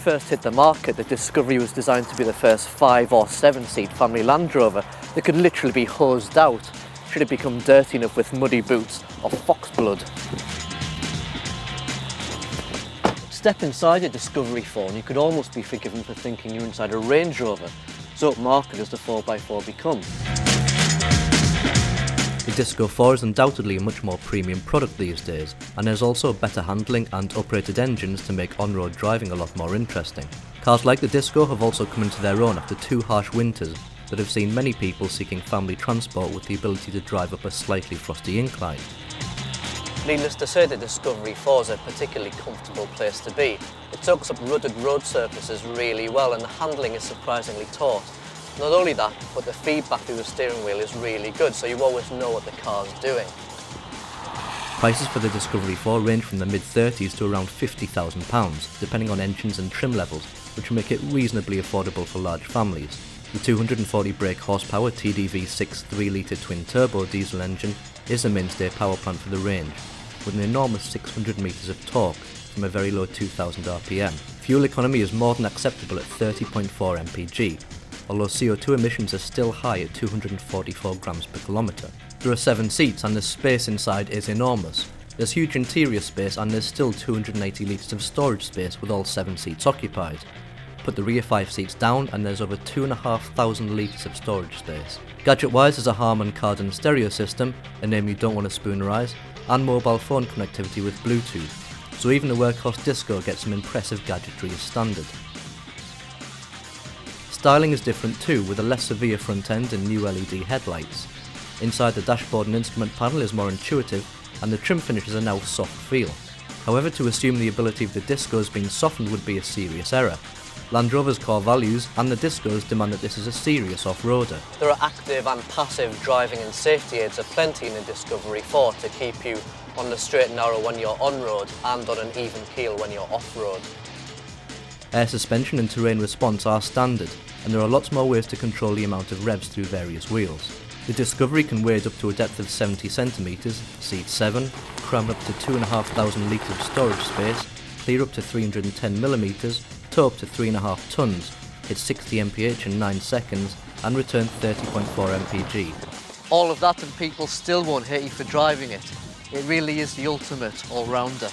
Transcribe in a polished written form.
first hit the market, the Discovery was designed to be the first 5 or 7 seat family Land Rover that could literally be hosed out should it become dirty enough with muddy boots or fox blood. Step inside a Discovery 4 and you could almost be forgiven for thinking you're inside a Range Rover, so upmarket as the 4x4 become. The Disco 4 is undoubtedly a much more premium product these days, and there's also better handling and uprated engines to make on-road driving a lot more interesting. Cars like the Disco have also come into their own after 2 harsh winters that have seen many people seeking family transport with the ability to drive up a slightly frosty incline. Needless to say, the Discovery 4 is a particularly comfortable place to be. It soaks up rutted road surfaces really well and the handling is surprisingly taut. Not only that, but the feedback through the steering wheel is really good, so you always know what the car's doing. Prices for the Discovery 4 range from the mid-30s to around £50,000, depending on engines and trim levels, which make it reasonably affordable for large families. The 240 brake horsepower TDV6 3-litre twin-turbo diesel engine is the mainstay power plant for the range, with an enormous 600 metres of torque from a very low 2000 RPM. Fuel economy is more than acceptable at 30.4 mpg, although CO2 emissions are still high at 244 grams per kilometre. There are 7 seats and the space inside is enormous. There's huge interior space and there's still 280 litres of storage space with all 7 seats occupied. Put the rear 5 seats down and there's over 2,500 litres of storage space. Gadget-wise, there's a Harman Kardon stereo system, a name you don't want to spoonerise, and mobile phone connectivity with Bluetooth, so even the workhorse Disco gets some impressive gadgetry as standard. Styling is different too, with a less severe front end and new LED headlights. Inside the dashboard and instrument panel is more intuitive, and the trim finishes are now soft feel. However, to assume the ability of the Disco's being softened would be a serious error. Land Rover's core values and the Disco's demand that this is a serious off-roader. There are active and passive driving and safety aids aplenty in the Discovery 4 to keep you on the straight and narrow when you're on-road and on an even keel when you're off-road. Air suspension and terrain response are standard, and there are lots more ways to control the amount of revs through various wheels. The Discovery can wade up to a depth of 70 cm, seat 7, cram up to 2,500 litres of storage space, clear up to 310mm, tow up to 3.5 tonnes, hit 60 mph in 9 seconds, and return 30.4 mpg. All of that and people still won't hate you for driving it. It really is the ultimate all-rounder.